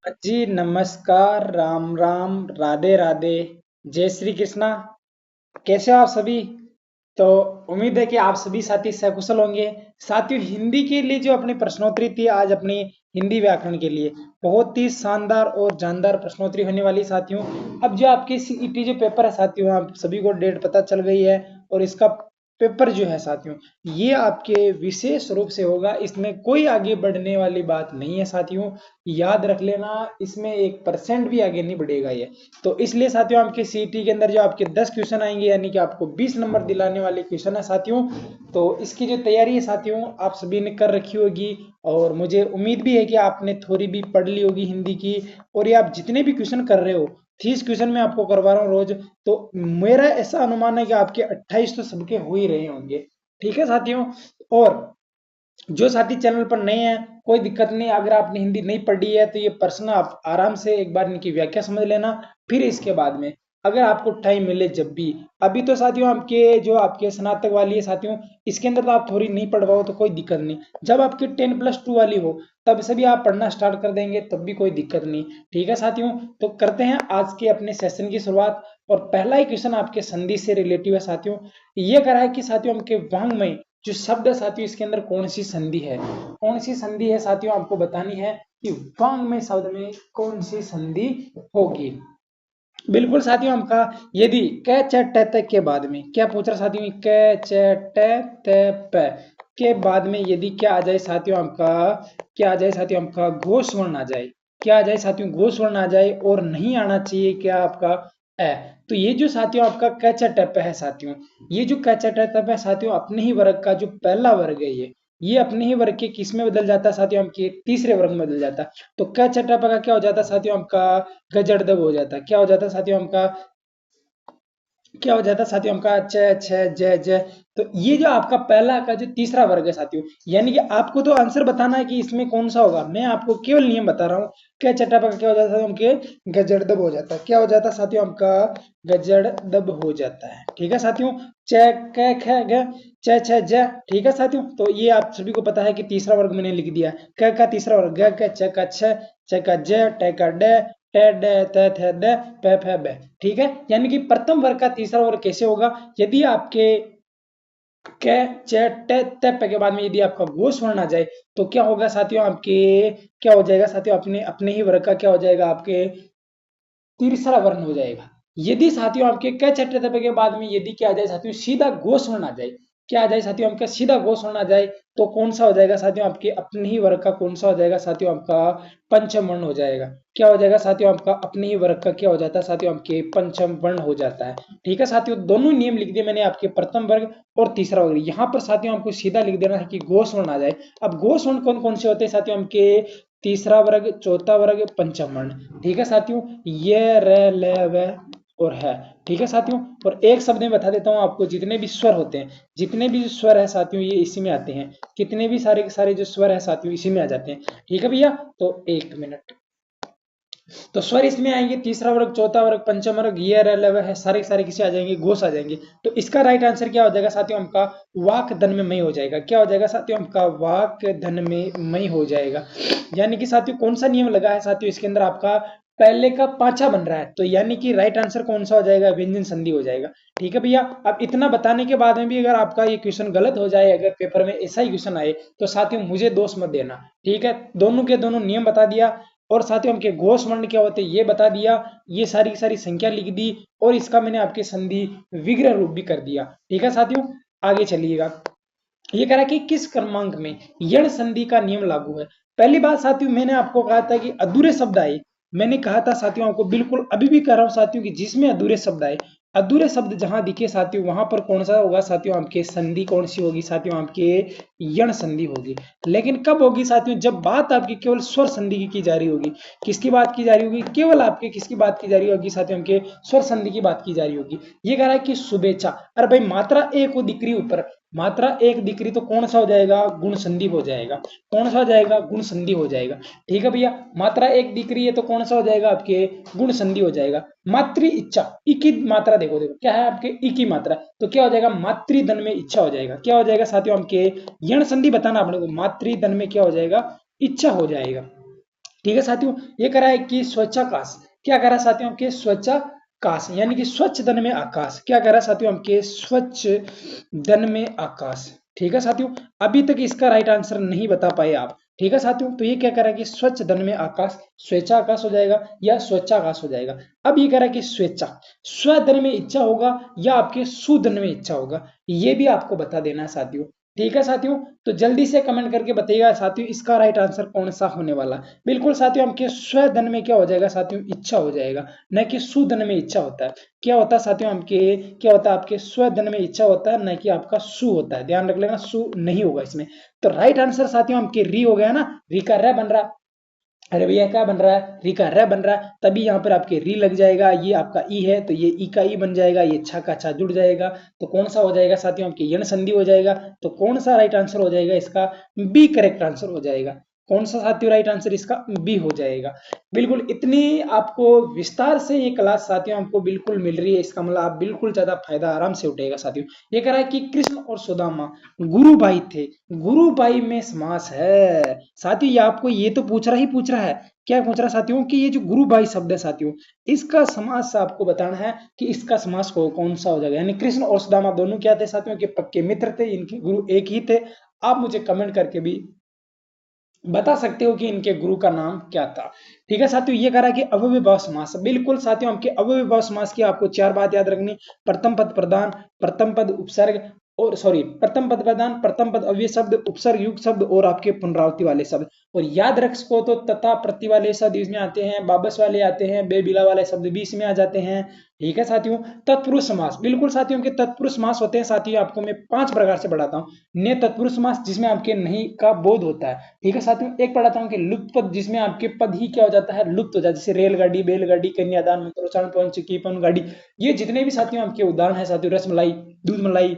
जी नमस्कार, राम राम, राधे राधे, जय श्री कृष्णा। कैसे हो आप सभी? तो उम्मीद है कि आप सभी साथी सकुशल होंगे। साथियों, हिंदी के लिए जो अपनी प्रश्नोत्तरी थी आज अपनी हिंदी व्याकरण के लिए बहुत ही शानदार और जानदार प्रश्नोत्तरी होने वाली साथियों। अब जो आपके सीईटी जो पेपर है साथियों, आप सभी को डेट पता चल गई है और इसका पेपर जो है साथियों, ये आपके विशेष रूप से होगा। इसमें कोई आगे बढ़ने वाली बात नहीं है साथियों, याद रख लेना। इसमें 1% भी आगे नहीं बढ़ेगा ये। तो इसलिए साथियों, आपके सीईटी के अंदर जो आपके 10 क्वेश्चन आएंगे, यानी कि आपको 20 नंबर दिलाने वाले क्वेश्चन है साथियों। तो इसकी जो तैयारी है साथियों, आप सभी ने कर रखी होगी और मुझे उम्मीद भी है कि आपने थोड़ी भी पढ़ ली होगी हिंदी की। और ये आप जितने भी क्वेश्चन कर रहे हो, 30 क्वेश्चन मैं आपको करवा रहा हूँ रोज, तो मेरा ऐसा अनुमान है कि आपके 28 तो सबके हो ही रहे होंगे। ठीक है साथियों। और जो साथी चैनल पर नए हैं, कोई दिक्कत नहीं, अगर आपने हिंदी नहीं पढ़ी है तो ये प्रश्न आप आराम से एक बार इनकी व्याख्या समझ लेना। फिर इसके बाद में अगर आपको टाइम मिले जब भी, अभी तो साथियों आपके जो आपके स्नातक वाली है साथियों, इसके अंदर तो आप थोड़ी नहीं पढ़ पाओ तो कोई दिक्कत नहीं। जब आपकी 10+2 वाली हो तब से भी आप पढ़ना स्टार्ट कर देंगे तब भी कोई दिक्कत नहीं। ठीक है साथियों, तो करते हैं आज के अपने सेशन की शुरुआत। और पहला ही क्वेश्चन आपके संधि से रिलेटिव है साथियों। ये करा है कि साथियों आपके वांग्मय जो शब्द है साथियों, इसके अंदर कौन सी संधि है, कौन सी संधि है साथियों, आपको बतानी है कि वांग में शब्द में कौन सी संधि होगी। बिल्कुल साथियों, आपका यदि क च ट त के बाद में क्या पूछ रहा साथियों, क च ट त प के बाद में यदि क्या आ जाए साथियों, आपका क्या आ जाए साथियों, आपका घोष वर्ण आ जाए। क्या आ जाए साथियों, घोष वर्ण आ जाए और नहीं आना चाहिए क्या आपका ए। तो ये जो साथियों आपका क च ट प है साथियों, ये जो क च ट त प है साथियों, अपने ही वर्ग का जो पहला वर्ग है ये अपने ही वर्ग के किस में बदल जाता है साथियों, आपके तीसरे वर्ग में बदल जाता है। तो क च ट प का क्या हो जाता है साथियों, आपका गजड़दब हो जाता है। क्या हो जाता है साथियों, हमका क्या हो जाता है साथियों, हमका च छ ज ज। तो ये जो आपका पहला का जो तीसरा वर्ग है साथियों, यानी कि आपको तो आंसर बताना है कि इसमें कौन सा होगा, मैं आपको केवल नियम बता रहा हूँ। क्या चट्टापा का क्या हो जाता है उनके गजड़दब हो जाता है। क्या हो जाता है साथियों, आपका गजड़दब हो जाता है। ठीक है साथियों, च क ख ग च छ ज। ठीक है साथियों, तो ये आप सभी को पता है कि तीसरा वर्ग मैंने लिख दिया। क का तीसरा वर्ग ग का च का छ च का ज ट का ड ट ड त थ द प फ ब। ठीक है, यानी कि प्रथम वर्ग का तीसरा वर्ग कैसे होगा, यदि आपके क च ट त प के बाद में यदि आपका घोष वर्ण आ जाए तो क्या होगा साथियों, आपके क्या हो जाएगा साथियों, अपने अपने ही वर्ग का क्या हो जाएगा, आपके तीसरा वर्ण हो जाएगा। यदि साथियों आपके क छ ट त प के बाद में यदि क्या आ जाए साथियों, सीधा घोष वर्ण आ जाए। क्या आ जाए साथियों, आपका सीधा घोष वर्ण आ जाए तो कौन सा हो जाएगा साथियों, आपके अपने ही वर्ग का कौन सा हो जाएगा साथियों, आपका पंचम वर्ण हो जाएगा। क्या हो जाएगा साथियों, आपका अपने ही वर्ग का क्या हो जाता है साथियों, आपके पंचम वर्ण हो जाता है। ठीक है साथियों, दोनों नियम लिख दिए मैंने, आपके प्रथम वर्ग और तीसरा वर्ग। यहाँ पर साथियों आपको सीधा लिख देना है कि घोष वर्ण आ जाए। अब घोष वर्ण कौन कौन से होते हैं साथियों, आपके तीसरा वर्ग, चौथा वर्ग, पंचम वर्ण। ठीक है साथियों, ये र ल व और है। ठीक है साथियों, और एक शब्द में बता देता हूँ आपको, जितने भी स्वर होते हैं, जितने भी स्वर है साथियों, ये इसी में आते हैं। कितने भी सारे सारे जो स्वर है साथियों, इसी में आ जाते हैं। ठीक है भैया, तो एक मिनट। तो स्वर इसमें आएंगे, तीसरा वर्ग, चौथा वर्ग, पंचम वर्ग, ये रह है, सारे सारे किसे आ जाएंगे, घोष आ जाएंगे। तो इसका राइट आंसर क्या हो जाएगा साथियों, हमका वाक धन में मई हो जाएगा। क्या हो जाएगा साथियों, हमका वाक धन में मई हो जाएगा। यानी कि साथियों कौन सा नियम लगा है साथियों, इसके अंदर आपका पहले का पांचा बन रहा है, तो यानी कि राइट आंसर कौन सा हो जाएगा, व्यंजन संधि हो जाएगा। ठीक है भैया, अब इतना बताने के बाद में भी अगर आपका ये क्वेश्चन गलत हो जाए, अगर पेपर में ऐसा ही क्वेश्चन आए, तो साथियों मुझे दोष मत देना। ठीक है, दोनों के दोनों नियम बता दिया और साथियों उनके घोष वर्ण क्या होते हैं ये बता दिया, ये सारी की सारी संख्या लिख दी और इसका मैंने आपके संधि विग्रह रूप भी कर दिया। ठीक है साथियों, आगे चलिएगा। ये कह रहा है कि किस क्रमांक में यण संधि का नियम लागू है। पहली बात साथियों, मैंने आपको कहा था कि अधूरे शब्द आए, मैंने कहा था साथियों आपको, बिल्कुल अभी भी कह रहा हूं साथियों, कि जिसमें अधूरे शब्द आए, अधूरे शब्द जहां दिखे साथियों, वहां पर कौन सा होगा साथियों, आपके संधि कौन सी होगी साथियों, आपके यण संधि होगी। लेकिन कब होगी साथियों, जब बात आपकी केवल स्वर संधि की जा रही होगी। किसकी बात की जा रही होगी, केवल आपके किसकी बात की जा रही होगी साथियों, आपके स्वर संधि की बात की जा रही होगी। ये कह रहा है कि शुभेच्छा, अरे भाई मात्रा एक को दिख रही ऊपर, मात्रा एक दिख रही, तो कौन सा हो जाएगा, गुण संधि हो जाएगा। कौन सा हो जाएगा, गुण संधि हो जाएगा। ठीक है भैया, मात्रा एक दिख रही है तो कौन सा हो जाएगा, आपके गुण संधि हो जाएगा। मातृ इच्छा, ई की मात्रा देखो देखो क्या है, आपके ई की मात्रा, तो क्या हो जाएगा, मातृधन में इच्छा हो जाएगा। क्या हो जाएगा साथियों, आपके यण संधि बताना अपने को, मातृधन में क्या हो जाएगा, इच्छा हो जाएगा। ठीक है साथियों, ये करा है कि स्वच्छाकाश, क्या करा साथियों आपके स्वच्छाकाश, यानी कि स्वच्छ धन में आकाश, क्या करा साथियों आपके स्वच्छ धन में आकाश। ठीक है साथियों, अभी तक इसका राइट आंसर नहीं बता पाए आप। ठीक है साथियों, तो ये क्या करा कि स्वच्छ धन में आकाश, स्वेच्छाकाश हो जाएगा या स्वच्छाकाश हो जाएगा। अब ये कह रहा है कि स्वेच्छा, स्वधन में इच्छा होगा या आपके सुधन में इच्छा होगा, ये भी आपको बता देना है साथियों। ठीक है साथियों, तो जल्दी से कमेंट करके बताइएगा साथियों इसका राइट आंसर कौन सा होने वाला। बिल्कुल साथियों, आपके स्वधन में क्या हो जाएगा साथियों, इच्छा हो जाएगा, न कि सुधन में इच्छा होता है। क्या होता है साथियों आपके, क्या होता है आपके स्वधन में इच्छा होता है, न कि आपका सु होता है, ध्यान रख लेना, सु नहीं होगा इसमें। तो राइट आंसर साथियों आपके री हो गया ना, री का रे बन रहा, अरे भैया क्या बन रहा है, री का रे बन रहा है, तभी यहाँ पर आपके री लग जाएगा, ये आपका ई है तो ये ई का ई बन जाएगा, ये छा का छा जुड़ जाएगा, तो कौन सा हो जाएगा साथियों आपके यण संधि हो जाएगा। तो कौन सा राइट आंसर हो जाएगा इसका, बी करेक्ट आंसर हो जाएगा। कौन सा साथियों राइट आंसर इसका, बी हो जाएगा। बिल्कुल इतनी आपको विस्तार से ये क्लास साथियों आपको बिल्कुल मिल रही है, इसका मतलब आप बिल्कुल ज्यादा फायदा आराम से उठेगा साथियों। ये कह रहा है कि कृष्ण और सुदामा गुरु भाई थे, गुरु भाई में समास है साथियों, ये आपको ये तो पूछ रहा है, क्या पूछ रहा है साथियों कि ये जो गुरु भाई शब्द है साथियों, इसका समास आपको बताना है कि इसका समास को कौन सा हो जाएगा। यानी कृष्ण और सुदामा दोनों क्या थे साथियों के पक्के मित्र थे, इनके गुरु एक ही थे। आप मुझे कमेंट करके भी बता सकते हो कि इनके गुरु का नाम क्या था। ठीक है साथियों, ये कह रहा है कि अव्ययभाव समास, बिल्कुल साथियों आपके अव्ययभाव समास की आपको चार बात याद रखनी, प्रथम पद प्रधान, प्रथम पद उपसर्ग, और सॉरी प्रथम पद प्रधान, प्रथम पद अव्यय शब्द, उपसर्ग युक्त शब्द और आपके पुनरावृत्ति वाले शब्द। और याद रख सको तो तथा प्रति वाले शब्द इसमें आते हैं, बाबस वाले आते हैं, बेबिला वाले शब्द भी इसमें आ जाते हैं। ठीक है साथियों, तत्पुरुष समास, बिल्कुल साथियों के तत्पुरुष समास होते हैं साथियों, आपको मैं 5 प्रकार से पढ़ाता हूँ। ने तत्पुरुष समास जिसमें आपके नहीं का बोध होता है। ठीक है साथियों, एक पढ़ाता हूँ कि लुप्त पद जिसमें आपके पद ही क्या हो जाता है, लुप्त हो जाता है, जैसे रेलगाड़ी, बैलगाड़ी, कन्यादान, मंत्रोच्चारण, पवन चक्की, पवन गाड़ी, ये जितने भी साथियों आपके उदाहरण है साथियों, रसमलाई, दूध मलाई,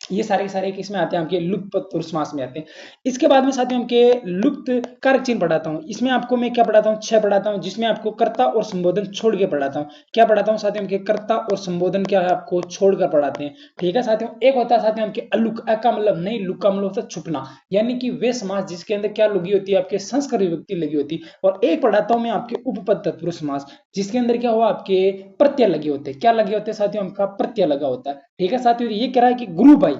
ये सारे के सारे किसमें आते हैं आपके लुप्त तत्पुरुष समास में आते हैं। इसके बाद में साथियों आपके लुप्त कारक चिन्ह पढ़ाता हूँ, इसमें आपको मैं क्या पढ़ाता हूँ, 6 पढ़ाता हूँ, जिसमें आपको कर्ता और संबोधन छोड़ के पढ़ाता हूँ। क्या पढ़ाता हूँ साथियों आपके कर्ता और संबोधन क्या है आपको छोड़कर पढ़ाते हैं। ठीक है साथियों, एक होता है साथियों आपके अलुक, अ का मतलब नहीं, लुक का मतलब होता है छुपना, यानी कि वे समास जिसके अंदर क्या लगी होती है, आपके संस्कृत विभक्ति लगी होती है। और एक पढ़ाता हूँ मैं आपके उपपद तत्पुरुष समास, जिसके अंदर क्या हुआ आपके प्रत्यय लगे होते हैं, क्या लगे होते हैं साथियों आपका प्रत्यय लगा होता है। ठीक है साथियों, ये कह रहा है कि गुरु भाई,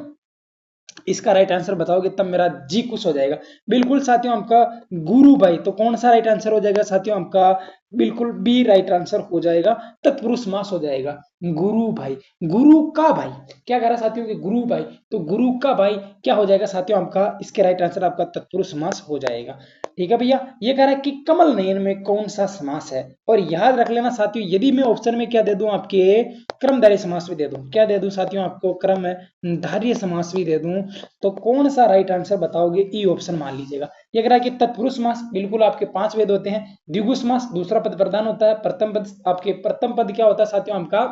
इसका राइट आंसर बताओगे तब मेरा जी खुश हो जाएगा। बिल्कुल साथियों आपका गुरु भाई, तो कौन सा राइट आंसर हो जाएगा साथियों आपका, बिल्कुल बी राइट आंसर हो जाएगा, तत्पुरुष समास हो जाएगा। गुरु भाई, गुरु का भाई, क्या कह रहा साथियों कि गुरु भाई, तो गुरु का भाई क्या हो जाएगा साथियों आपका, इसके राइट आंसर आपका तत्पुरुष समास हो जाएगा। ठीक है भैया, ये कह रहा है कि कमल नयन में कौन सा समास है। और याद रख लेना साथियों, यदि मैं ऑप्शन में क्या दे दूं आपके, क्रमधारय समास भी दे दूं, क्या दे दूं साथियों आपको, क्रमधारय समास भी दे दूं, तो कौन सा राइट आंसर बताओगे, ई ऑप्शन मान लीजिएगा। ये कह रहा है कि तत्पुरुष समास, बिल्कुल आपके 5 वेद होते हैं। द्विगु समास, दूसरा पद प्रधान होता है, प्रथम पद आपके, प्रथम पद क्या होता है साथियों आपका,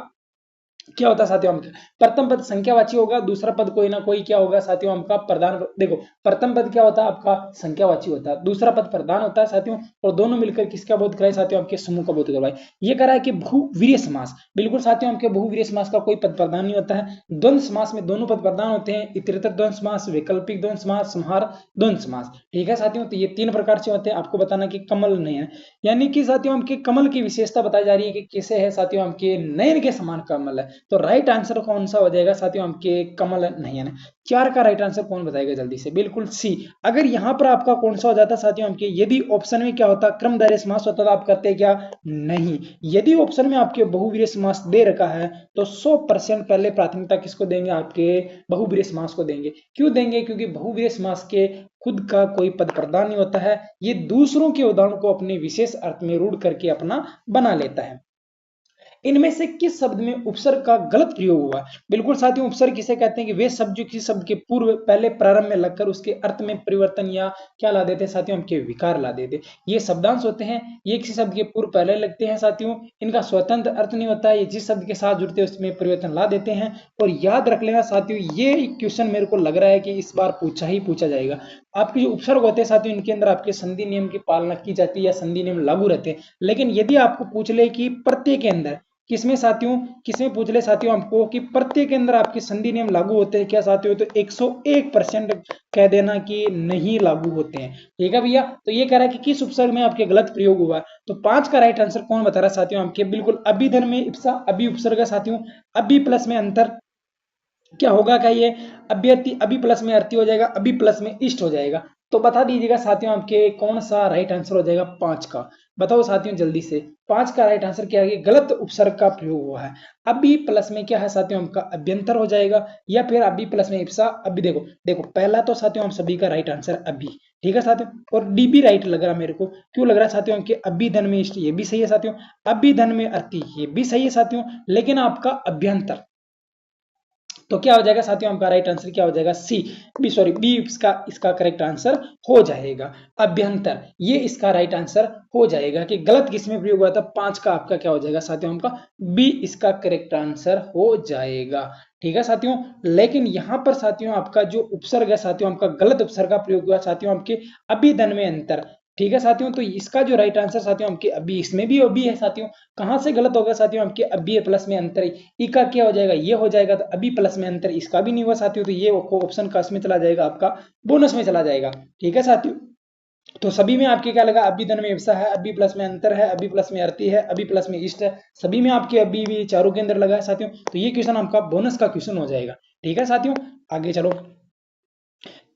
क्या होता है साथियों आपका, प्रथम पद संख्यावाची होगा, दूसरा पद कोई ना कोई क्या होगा साथियों आपका प्रधान, देखो प्रथम पद क्या होता है आपका संख्यावाची होता है, दूसरा पद प्रधान होता है साथियों, और दोनों मिलकर किसका बोध कराए साथियों, आपके समूह का बोध करवाए। ये कह रहा है कि बहुवीर्य समास, बिल्कुल साथियों आपके बहुवीर्य समास का कोई पद प्रधान नहीं होता है। द्वंद्व समास में दोनों पद प्रधान होते हैं, इतरेतर द्वंद्व समास, वैकल्पिक द्वंद्व समास, संहार द्वंद्व समास। ठीक है साथियों, तो ये 3 प्रकार से होते हैं। आपको बताना कि कमल नयन, यानी कि साथियों आपके कमल की विशेषता बताई जा रही है कि कैसे है साथियों, आपके नयन के समान कमल है। तो राइट आंसर कौन सा हो जाएगा साथियों, आपके कमल नयन। 4 का राइट आंसर कौन बताएगा जल्दी से, बिल्कुल सी। अगर यहां पर आपका कौन सा हो जाता साथियों आपके, यदि ऑप्शन में क्या होता क्रमधारय समास होता तो आप करते क्या, नहीं। यदि ऑप्शन में आपके बहुवीर्य समास दे रखा है तो 100% पहले प्राथमिकता किसको देंगे, आपके बहुवीर्य समास को देंगे। क्यों देंगे, क्योंकि बहुवीर्य समास के खुद का कोई पद प्रधान नहीं होता है, ये दूसरों के उदाहरण को अपने विशेष अर्थ में रूढ़ करके अपना बना लेता है। इनमें से किस शब्द में उपसर्ग का गलत प्रयोग हुआ, बिल्कुल साथियों उपसर्ग किसे कहते हैं कि वे शब्द जो किसी शब्द के पूर्व पहले प्रारंभ में लगकर उसके अर्थ में परिवर्तन या क्या ला देते हैं साथियों, हमके विकार ला देते, ये शब्दांश होते हैं। ये किसी शब्द के पूर्व पहले लगते हैं साथियों, इनका स्वतंत्र अर्थ नहीं होता है, ये जिस शब्द के साथ जुड़ते हैं उसमें परिवर्तन ला देते हैं। और याद रख लेना साथियों, ये क्वेश्चन मेरे को लग रहा है कि इस बार पूछा ही पूछा जाएगा। आपके जो उपसर्ग होते हैं साथियों, इनके अंदर आपके संधि नियम की पालना की जाती है या संधि नियम लागू रहते हैं। लेकिन यदि आपको पूछ ले कि प्रत्यय के अंदर किसमें साथियों, किसमें पूछ ले साथियों हमको कि प्रत्येक के अंदर आपके संधि नियम लागू होते हैं क्या साथियों, तो 101% कह देना कि नहीं लागू होते हैं। ठीक है भैया, तो ये कह रहा है कि किस उपसर्ग में आपके गलत प्रयोग हुआ, तो 5 का राइट आंसर कौन बता रहा है साथियों आपके, बिल्कुल अभिधन में इप्सा, अभी उपसर्ग है साथियों, अभी प्लस में अंतर क्या होगा, क्या ये अभ्यर्थी, अभी प्लस में अर्थी हो जाएगा, अभी प्लस में इष्ट हो जाएगा। तो बता दीजिएगा साथियों आपके कौन सा राइट आंसर हो जाएगा 5 का, बताओ साथियों जल्दी से। 5 का राइट आंसर क्या है, गलत उपसर्ग का प्रयोग हुआ है। अभी प्लस में क्या है साथियों आपका अभ्यंतर हो जाएगा, या फिर अभी प्लस में इप्सा। अभी देखो देखो पहला तो साथियों हम सभी का राइट आंसर अभी, ठीक है साथियों, और डी भी राइट लग रहा है मेरे को, क्यों लग रहा है साथियों कि अभी धन में इष्ट, ये भी सही है साथियों, अभी धन में अर्थी, ये भी सही है साथियों, लेकिन आपका अभ्यंतर, तो क्या हो जाएगा साथियों आपका राइट आंसर क्या हो जाएगा, सी, बी सॉरी बी इसका करेक्ट आंसर हो जाएगा, अभ्यंतर, ये इसका राइट आंसर हो जाएगा। कि गलत किसमें प्रयोग हुआ था, 5 का आपका क्या हो जाएगा साथियों आपका बी इसका करेक्ट आंसर हो जाएगा। ठीक है साथियों, लेकिन यहां पर साथियों आपका जो उपसर्ग है साथियों आपका गलत उपसर्ग का प्रयोग हुआ साथियों आपके अभिधन में अंतर। ठीक है साथियों, तो इसका जो राइट आंसर साथियों आपके अभी, इसमें भी अभी है साथियों, कहां से गलत होगा साथियों आपके अभी प्लस में अंतर, ई का क्या हो जाएगा, ये हो जाएगा, तो अभी प्लस में अंतर इसका भी नहीं हुआ साथियों, तो ये ऑप्शन का में चला जाएगा आपका बोनस में चला जाएगा। ठीक है साथियों, तो सभी में आपके क्या लगा, अभी धन में विवसा है, अभी प्लस में अंतर है, अभी प्लस में अर्थी है, अभी प्लस में इष्ट है, सभी में आपके अभी भी चारों के अंदर लगा है साथियों, तो ये क्वेश्चन आपका बोनस का क्वेश्चन हो जाएगा। ठीक है साथियों, आगे चलो,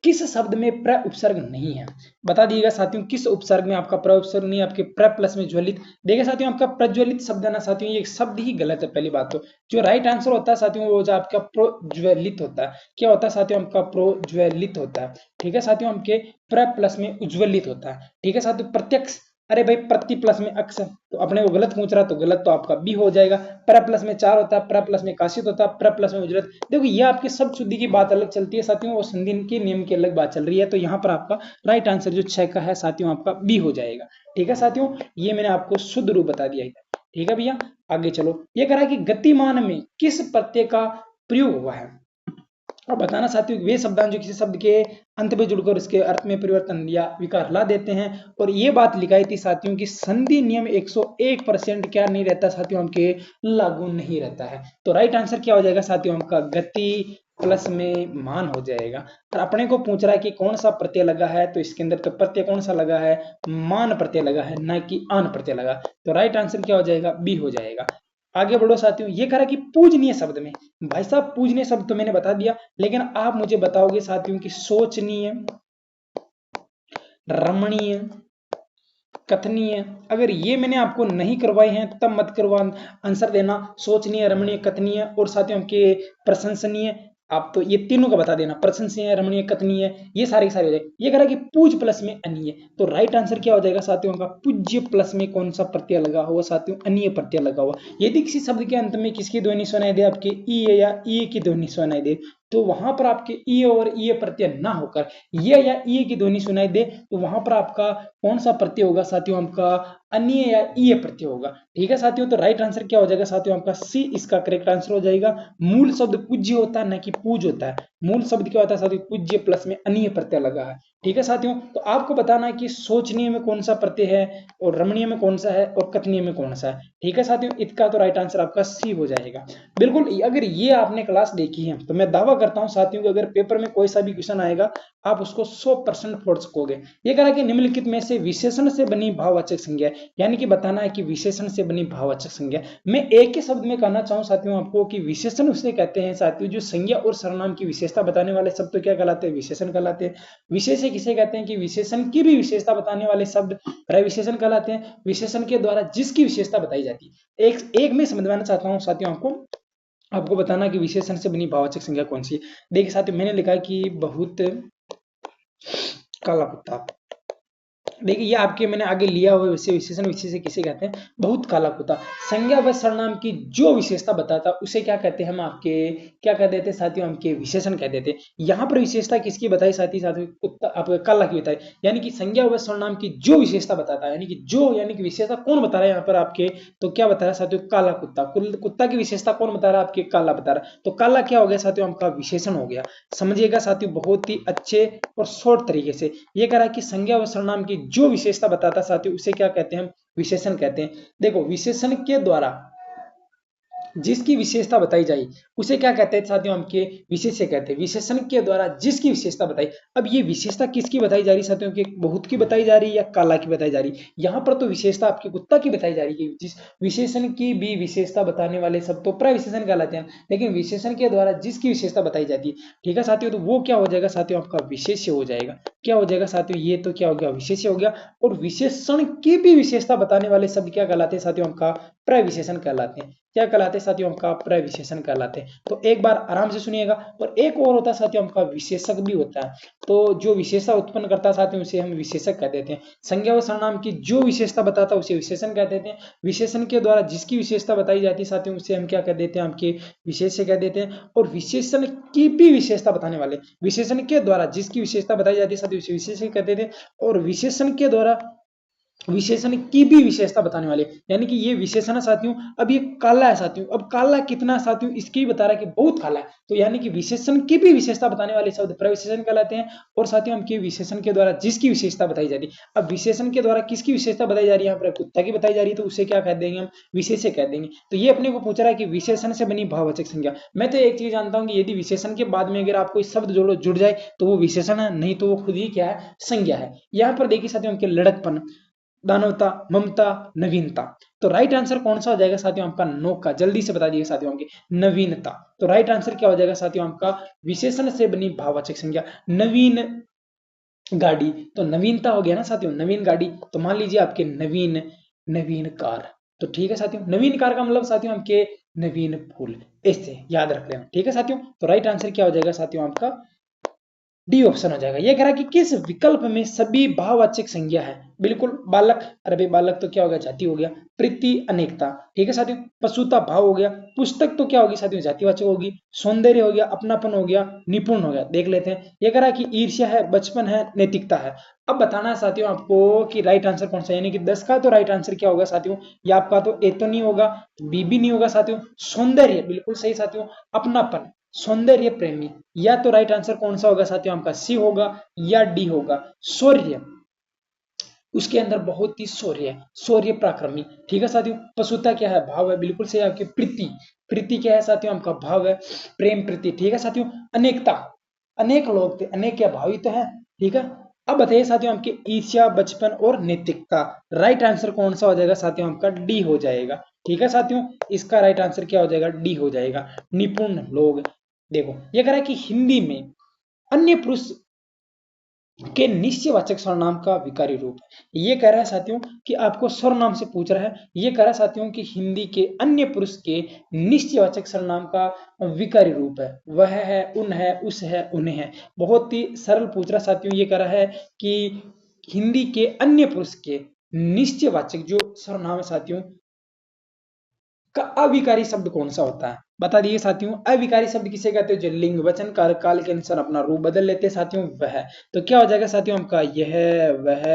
किस शब्द में प्र उपसर्ग नहीं है, बता दिएगा साथियों, किस उपसर्ग में आपका प्र उपसर्ग नहीं है, आपके प्र प्लस में ज्वलित। देखिए साथियों आपका प्रज्वलित शब्द है ना साथियों, ये शब्द ही गलत है। पहली बात तो जो राइट आंसर होता है साथियों वो जो आपका प्रोज्वलित होता है, क्या होता है साथियों आपका प्रोज्वलित होता है। ठीक है साथियों, आपके प्र प्लस में उज्ज्वलित होता है। ठीक है साथियों, प्रत्यक्ष, अरे भाई प्रति प्लस में अक्ष, तो अपने को गलत पूछ रहा तो गलत तो आपका बी हो जाएगा। प्र प्लस में चार होता है, प्र प्लस में काशित होता है, प्र प्लस में उजरत। देखो ये आपके सब शुद्धि की बात अलग चलती है साथियों, और संधि के नियम की अलग बात चल रही है, तो यहाँ पर आपका राइट आंसर जो 6 का है साथियों आपका बी हो जाएगा। ठीक है साथियों, ये मैंने आपको शुद्ध रूप बता दिया है। ठीक है भैया, आगे चलो, ये कह रहा है कि गतिमान में किस प्रत्यय का प्रयोग हुआ है, और बताना साथियों वे शब्दांश जो किसी शब्द के अंत में जुड़कर उसके अर्थ में परिवर्तन या विकार ला देते हैं। और ये बात लिखाई थी साथियों की संधि नियम 101% क्या नहीं रहता साथियों, हमके लागू नहीं रहता है। तो राइट आंसर क्या हो जाएगा साथियों, हमका गति प्लस में मान हो जाएगा। और अपने को पूछ रहा है कि कौन सा प्रत्यय लगा है, तो इसके अंदर तो प्रत्यय कौन सा लगा है, मान प्रत्यय लगा है, ना कि आन प्रत्यय लगा। तो राइट आंसर क्या हो जाएगा, बी हो जाएगा। आगे बढ़ो साथियों, ये कह रहा है कि पूजनीय शब्द में, भाई साहब पूजनीय शब्द तो मैंने बता दिया, लेकिन आप मुझे बताओगे साथियों कि सोचनीय, रमणीय, कथनीय, अगर ये मैंने आपको नहीं करवाए हैं तब मत करवा आंसर देना। सोचनीय, रमणीय, कथनीय और साथियों के प्रशंसनीय, आप तो ये तीनों का बता देना, प्रशंसनीय, रमणीय, कथनीय, ये सारे सारे हो जाए। ये कह रहा है कि पूज प्लस में अनीय, तो राइट आंसर क्या हो जाएगा साथियों का, पूज्य प्लस में कौन सा प्रत्यय लगा हुआ साथियों, अनीय प्रत्यय लगा हुआ। यदि किसी शब्द के अंत में किसकी ध्वनि सुनाई दे, आपके ई या ई की ध्वनि सुनाई दे, तो वहां पर आपके ई और ई प्रत्यय ना होकर ये या ई की ध्वनि सुनाई दे, तो वहां पर आपका कौन सा प्रत्यय होगा साथियों, आपका अन्य या ई प्रत्यय होगा। ठीक है साथियों, तो राइट आंसर क्या हो जाएगा साथियों, आपका सी इसका करेक्ट आंसर हो जाएगा। मूल शब्द पूज्य होता है, न कि पूज होता है। मूल शब्द क्या होता है साथियों, पूज्य प्लस में अन्य प्रत्यय लगा है। ठीक है साथियों, तो आपको बताना है कि सोचनीय में कौन सा प्रत्यय है, और रमणीय में कौन सा है, और कथनीय में कौन सा है। ठीक है साथियों, इसका तो राइट आंसर आपका सी हो जाएगा। बिल्कुल, अगर ये आपने क्लास देखी है तो मैं दावा करता हूं साथियों कि अगर पेपर में कोई सा भी क्वेश्चन आएगा आप उसको 100% फोड़ सकोगे। ये कह रहा है कि निम्नलिखित में से विशेषण से बनी भाववाचक संज्ञा, यानी कि बताना है कि विशेषण से बनी भाववाचक संज्ञा। मैं एक ही शब्द में कहना चाहूं साथियों आपको कि विशेषण उसे कहते हैं साथियों जो संज्ञा और सर्वनाम की विशेषता बताने वाले शब्द तो क्या कहलाते हैं, विशेषण कहलाते हैं। विशेष्य किसे कहते हैं कि विशेषण की भी विशेषता बताने वाले शब्द विशेषण कहलाते हैं। विशेषण के द्वारा जिसकी विशेषता बताई जाती है। एक में समझवाना चाहता हूं साथियों आपको बताना कि विशेषण से बनी भाववाचक संज्ञा कौन सी है। देखिए साथियों, मैंने लिखा कि बहुत काला कुत्ता। देखिए ये आपके मैंने आगे लिया हुआ विशेषण विशेषण किसे कहते हैं, बहुत काला कुत्ता। संज्ञा व सर्वनाम की जो विशेषता बताता उसे क्या कहते हैं, हम आपके क्या कह देते साथियों, हमके विशेषण कह देते। यहाँ पर विशेषता किसकी बताई साथियों, कुत्ता आपका काला की बताई, यानी कि संज्ञा व सर्वनाम की जो विशेषता बताता है, यानी कि जो यानी कि विशेषता कौन बता रहा है यहाँ पर आपके, तो क्या बता रहा है साथियों, काला कुत्ता। कुत्ता की विशेषता कौन बता रहा है, आपके काला बता रहा है। तो काला क्या हो गया साथियों, आपका विशेषण हो गया। समझिएगा साथियों बहुत ही अच्छे और शॉर्ट तरीके से। ये कह रहा है कि संज्ञा व सर्वनाम की जो विशेषता बताता साथियों उसे क्या कहते हैं, हम विशेषण कहते हैं। देखो विशेषण के द्वारा जिसकी विशेषता बताई जाए उसे क्या कहते हैं साथियों, आपके विशेष्य कहते हैं। विशेषण के द्वारा जिसकी विशेषता बताई, अब ये विशेषता किसकी बताई जा रही साथियों, के बहुत की बताई जा रही है या काला की बताई जा रही है। यहाँ पर तो विशेषता आपके कुत्ता की बताई जा रही है। जिस विशेषण की भी विशेषता बताने वाले सब तो प्रविशेषण कहलाते हैं, लेकिन विशेषण के द्वारा जिसकी विशेषता बताई जाती है, ठीक है साथियों, तो वो क्या हो जाएगा साथियों, आपका विशेष्य हो जाएगा। क्या हो जाएगा साथियों, ये तो क्या हो गया, विशेष्य हो गया। और विशेषण की भी विशेषता बताने वाले शब्द क्या कहलाते हैं साथियों, आपका प्रविशेषण कहलाते हैं। क्या कहलाते हैं साथियों, आपका प्रविशेषण कहलाते हैं। तो एक बार आराम से सुनिएगा। और एक और होता है साथियों, आपका विशेषक भी होता है। तो जो विशेषता उत्पन्न करता है साथियों, उसे हम विशेषक कह देते हैं। संज्ञा व सर्वनाम की जो विशेषता बताता है उसे विशेषण कह देते हैं। विशेषण के द्वारा जिसकी विशेषता बताई जाती है साथियों, उसे हम क्या कह देते हैं, आपके विशेष्य कह देते हैं। और विशेषण की भी विशेषता बताने वाले, विशेषण के द्वारा जिसकी विशेषता बताई जाती है साथियों, उसे विशेष्य कह देते हैं। और विशेषण के द्वारा विशेषण की भी विशेषता बताने वाले, यानी कि ये विशेषण है साथियों। अब ये काला है साथियों, अब काला कितना है साथियों, इसकी बता रहा है कि बहुत काला है। तो यानी कि विशेषण की भी विशेषता बताने वाले शब्द प्रविशेषण कहलाते हैं। और साथियों, हम विशेषण के द्वारा जिसकी विशेषता बताई जाती है, अब विशेषण के द्वारा किसकी विशेषता बताई जा रही है, यहाँ पर कुत्ता की बताई जा रही है, तो उसे क्या कह देंगे, हम विशेष्य कह देंगे। तो ये अपने को पूछ रहा है कि विशेषण से बनी भाववाचक संज्ञा। मैं तो एक चीज जानता हूँ कि यदि विशेषण के बाद में अगर आप कोई शब्द जोड़ो जुड़ जाए तो वो विशेषण है, नहीं तो वो खुद ही क्या है, संज्ञा है। यहाँ पर देखिए साथियों, उनके लड़कपन, दानवता, ममता, नवीनता। तो राइट आंसर कौन सा हो जाएगा साथियों, आपका नौका। जल्दी से बता दीजिए साथियों, आपकी नवीनता। तो राइट आंसर क्या हो जाएगा साथियों, आपका विशेषण से बनी भाववाचक संज्ञा। नवीन गाड़ी, तो नवीनता हो गया ना साथियों, नवीन गाड़ी। तो मान लीजिए आपके नवीन, नवीन कार। तो ठीक है साथियों, नवीन कार का मतलब साथियों आपके नवीन फूल, ऐसे याद रख लेना। ठीक है साथियों, तो राइट आंसर क्या हो जाएगा साथियों, आपका डी ऑप्शन हो जाएगा। ये कह रहा है कि किस विकल्प में सभी भाववाचक संज्ञा है। बिल्कुल, बालक, अरे भाई बालक तो क्या हो गया, जाति हो गया। प्रीति, अनेकता। ठीक है साथियों, पशुता भाव हो गया। पुस्तक तो क्या होगी साथियों, जातिवाचक होगी। सौंदर्य हो गया, अपनापन हो गया, निपुण हो गया। देख लेते हैं, ये कह रहा है कि ईर्ष्या है, बचपन है, नैतिकता है। अब बताना है साथियों आपको कि राइट आंसर कौन सा, यानी कि 10 का तो राइट आंसर क्या होगा साथियों, या आपका तो ए तो नहीं होगा, बी भी नहीं होगा साथियों। सौंदर्य बिल्कुल सही साथियों। अपनापन, सौंदर्य प्रेमी, या तो राइट आंसर कौन सा होगा साथियों, आपका सी होगा या डी होगा। शौर्य, उसके अंदर बहुत ही शौर्य है, शौर्य पराक्रमी। ठीक है साथियों, पशुता क्या है, भाव है, बिल्कुल सही। आपकी प्रीति, प्रीति क्या है साथियों, आपका भाव है, प्रेम प्रीति। ठीक है साथियों, अनेकता, अनेक लोग थे, अनेक क्या भाव ही तो है। ठीक है, अब बताइए साथियों, आपके ईर्ष्या, बचपन और नैतिकता। राइट आंसर कौन सा हो जाएगा साथियों, आपका डी हो जाएगा। ठीक है साथियों, इसका राइट आंसर क्या हो जाएगा, डी हो जाएगा, निपुण लोग। देखो, ये कह रहा है कि हिंदी में अन्य पुरुष के निश्चयवाचक सर्वनाम का विकारी रूप है। ये कह रहा है साथियों कि आपको सर्वनाम से पूछ रहा है। ये कह रहा है साथियों कि हिंदी के अन्य पुरुष के निश्चयवाचक सर्वनाम का विकारी रूप है। वह है, उन है, उस है, उन्हें है। बहुत ही सरल पूछ रहा है साथियों। ये कह रहा है कि हिंदी के अन्य पुरुष के निश्चयवाचक जो सर्वनाम है साथियों का अविकारी शब्द कौन सा होता है, बता दिए साथियों। अविकारी शब्द किसे कहते हैं, जो लिंग वचन काल के अनुसार अपना रूप बदल लेते हैं साथियों, वह। तो क्या हो जाएगा साथियों, आपका यह, वह,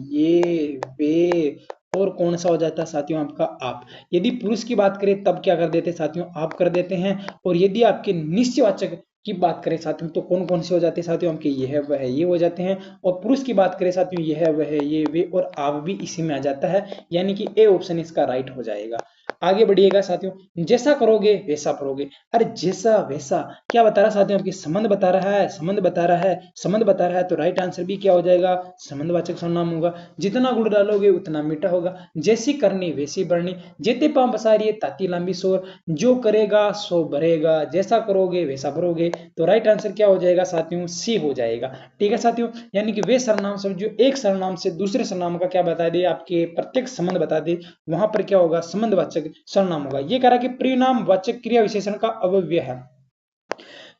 ये, वे। और कौन सा हो जाता है साथियों, आपका आप। यदि पुरुष की बात करें तब क्या कर देते हैं साथियों, आप कर देते हैं। और यदि आपके निश्चयवाचक की बात करें साथियों, तो कौन कौन से हो जाते हैं साथियों, आपके यह, वह, ये हो जाते हैं। और पुरुष की बात करें साथियों, यह, वह, ये, वे और आप भी इसी में आ जाता है, यानी कि ए ऑप्शन इसका राइट हो जाएगा। आगे बढ़िएगा साथियों, जैसा करोगे वैसा पढ़ोगे। अरे जैसा वैसा क्या बता रहा है साथियों, आपके संबंध बता रहा है, संबंध बता रहा है, संबंध बता रहा है। तो राइट आंसर भी क्या हो जाएगा, संबंधवाचक सर्वनाम होगा। जितना गुड़ डालोगे उतना मीठा होगा। जैसी करनी वैसी बढ़नी, जेते पांव पसारिए ताती लंबी शोर। जो करेगा सो भरेगा, जैसा करोगे वैसा भरोगे। तो राइट आंसर क्या हो जाएगा साथियों, सी हो जाएगा। ठीक है साथियों, यानी कि वे सर्वनाम सब जो एक सर्वनाम से दूसरे सर्वनाम का क्या बता दे, आपके प्रत्येक संबंध बता दे, वहां पर क्या होगा, संबंधवाचक सर्वनाम होगा। ये कह रहा है कि परिणामवाचक क्रिया विशेषण का अवयव है।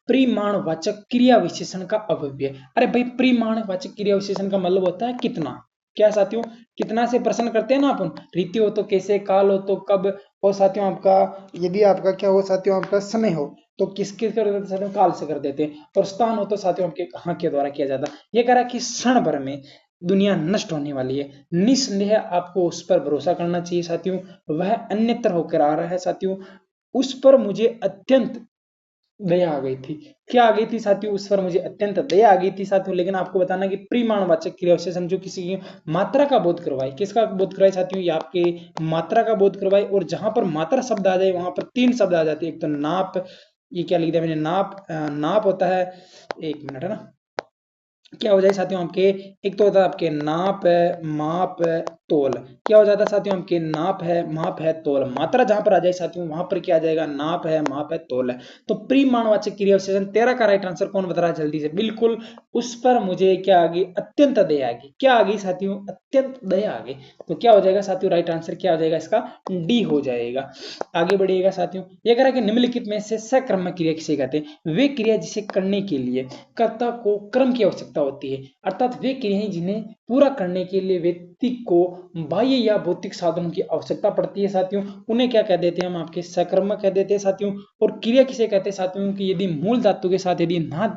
परिमाणवाचक क्रिया विशेषण का अवयव। अरे भाई, परिमाणवाचक क्रिया विशेषण का मतलब होता है कितना। क्या साथियों, कितना से प्रश्न करते हैं ना अपन, रीति हो तो कैसे, काल हो तो कब, और साथियों आपका यदि आपका क्या हो साथियों, आपका समय हो तो किसके कर देते साथियों, काल से कर देते हैं। और स्थान हो तो साथियों आपके कहाँ के द्वारा किया जाता है। ये कह रहा है कि क्षण भर में दुनिया नष्ट होने वाली है, निस्संदेह आपको उस पर भरोसा करना चाहिए साथियों। वह अन्यत्र होकर आ रहा है साथियों, उस पर मुझे अत्यंत दया आ गई थी। क्या आ गई थी साथियों? उस पर मुझे अत्यंत दया आ गई थी साथियों। लेकिन आपको बताना कि प्रीमाणवाचक क्रिया विशेषण जो किसी की मात्रा का बोध करवाए, किसका बोध करवाए साथियों? ये आपके मात्रा का बोध करवाए। और जहां पर मात्रा शब्द आ जाए वहां पर तीन शब्द आ जाते हैं। एक तो नाप, ये क्या लिख दिया मैंने, नाप, नाप होता है, एक मिनट है ना, क्या हो जाए साथियों आपके, एक तो होता है आपके नाप है, माप है, तोल। क्या हो जाता है साथियों आपके, नाप है, माप है, तोल। मात्रा जहां पर आ जाए साथियों वहां पर क्या आ जाएगा, नाप है, माप है, तोल है। तो प्रीमाणवाचक क्रिया विशेषण 13 का राइट आंसर कौन बता रहा है जल्दी से? बिल्कुल, उस पर मुझे क्या आ गई, अत्यंत दया आ गई। क्या आ गई साथियों? अत्यंत दया आ गई। तो क्या हो जाएगा साथियों, राइट आंसर क्या हो जाएगा इसका, डी हो जाएगा। आगे बढ़िएगा साथियों, ये कह रहा है कि निम्नलिखित में से सकर्मक क्रिया किसे कहते हैं? वे क्रिया जिसे करने के लिए कर्ता को क्रम की आवश्यकता होती है, अर्थात वे क्रियाएं जिन्हें पूरा करने के लिए व्यक्ति को बाह्य या भौतिक साधनों की आवश्यकता पड़ती है साथियों, उन्हें क्या कह देते हैं हम, आपके सकर्मक कह देते हैं साथियों। और क्रिया किसे कहते हैं साथियों? कि यदि मूल धातु के साथ यदि ना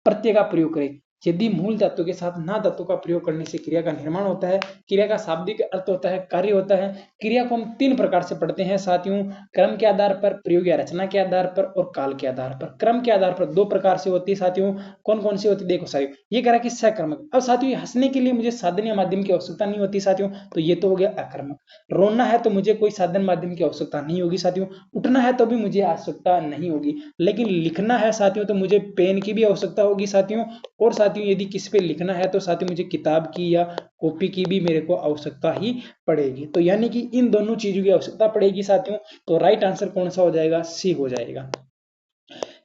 प्रत्यय का प्रयोग करें, यदि मूल धातु के साथ ना धातु का प्रयोग करने से क्रिया का निर्माण होता है। क्रिया का शाब्दिक अर्थ होता है कार्य होता है। क्रिया को हम तीन प्रकार से पढ़ते हैं साथियों, क्रम के आधार पर, प्रयोग या रचना के आधार पर, और काल के आधार पर। क्रम के आधार पर दो प्रकार से होती है साथियों। कौन कौन सी होती है देखो साथियों, ये कह रहा है कि सकर्मक। अब साथियों ये हंसने के लिए मुझे साधन या माध्यम की आवश्यकता नहीं होती साथियों, तो ये तो हो गया अकर्मक। रोना है तो मुझे कोई साधन माध्यम की आवश्यकता नहीं होगी साथियों। उठना है तो भी मुझे आवश्यकता नहीं होगी। लेकिन लिखना है साथियों तो मुझे पेन की भी आवश्यकता होगी साथियों। और साथियों यदि किसी पे लिखना है तो साथियों मुझे किताब की या कॉपी की भी मेरे को आवश्यकता ही पड़ेगी। तो यानी कि इन दोनों चीजों की आवश्यकता पड़ेगी साथियों। तो राइट आंसर कौन सा हो जाएगा, सी हो जाएगा।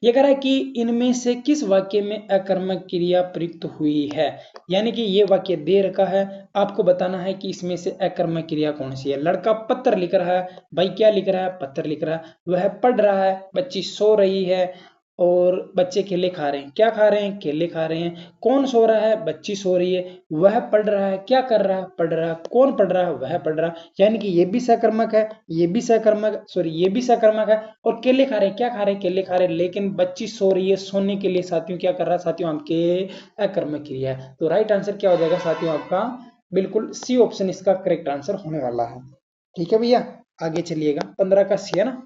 ये कह रहा है कि इनमें से किस वाक्य में अकर्मक क्रिया प्रयुक्त हुई है? यानी कि ये वाक्य दे रखा है, आपको बताना है कि इसमें से अकर्मक क्रिया कौन सी है। लड़का पत्र लिख रहा है, भाई क्या लिख रहा है, पत्र लिख रहा है। वह पढ़ रहा है, बच्ची सो रही है, और बच्चे केले खा रहे हैं। क्या खा रहे हैं, केले खा रहे हैं। कौन सो रहा है, बच्ची सो रही है। वह पढ़ रहा है, क्या कर रहा है, पढ़ रहा है। कौन पढ़ रहा है, वह पढ़ रहा है। यानी कि ये भी सकर्मक है, ये भी सकर्मक, सॉरी ये भी सकर्मक है। और केले खा रहे हैं, क्या खा रहे हैं, केले खा रहे हैं। लेकिन बच्ची सो रही है, सोने के लिए साथियों क्या कर रहा है साथियों, आपके अकर्मक क्रिया है। तो राइट आंसर क्या हो जाएगा साथियों आपका, बिल्कुल सी ऑप्शन इसका करेक्ट आंसर होने वाला है। ठीक है भैया, आगे चलिएगा। 15 का सी है ना।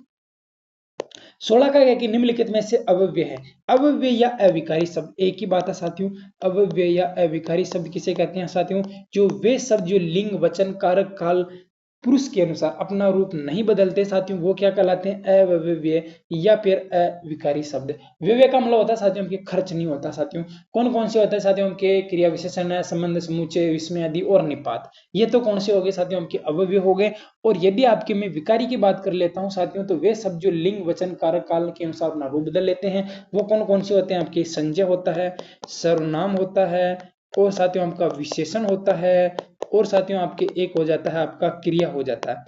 16 का क्या कि निम्नलिखित में से अव्यय है। अव्यय या अविकारी शब्द एक ही बात है साथियों। अव्यय या अविकारी शब्द किसे कहते हैं साथियों? जो वे शब्द जो लिंग वचन कारक काल पुरुष के अनुसार अपना रूप नहीं बदलते साथियों, वो क्या कहलाते हैं, अव्यय या फिर अविकारी शब्द। व्यवय का मतलब होता है साथियों के खर्च नहीं होता साथियों। कौन कौन से होते हैं साथियों के, क्रिया विशेषण है, संबंध समुच्चय, विस्मय आदि और निपात। ये तो कौन से हो गए साथियों, के अव्यय हो गए। और यदि आपके मैं विकारी की बात कर लेता हूं साथियों, तो वे शब्द जो लिंग वचन कारक काल के अनुसार अपना रूप बदल लेते हैं, वो कौन कौन से होते हैं आपके, संजय होता है, सर्वनाम होता है, और साथियों आपका विशेषण होता है, और साथियों आपके एक हो जाता है आपका क्रिया हो जाता है।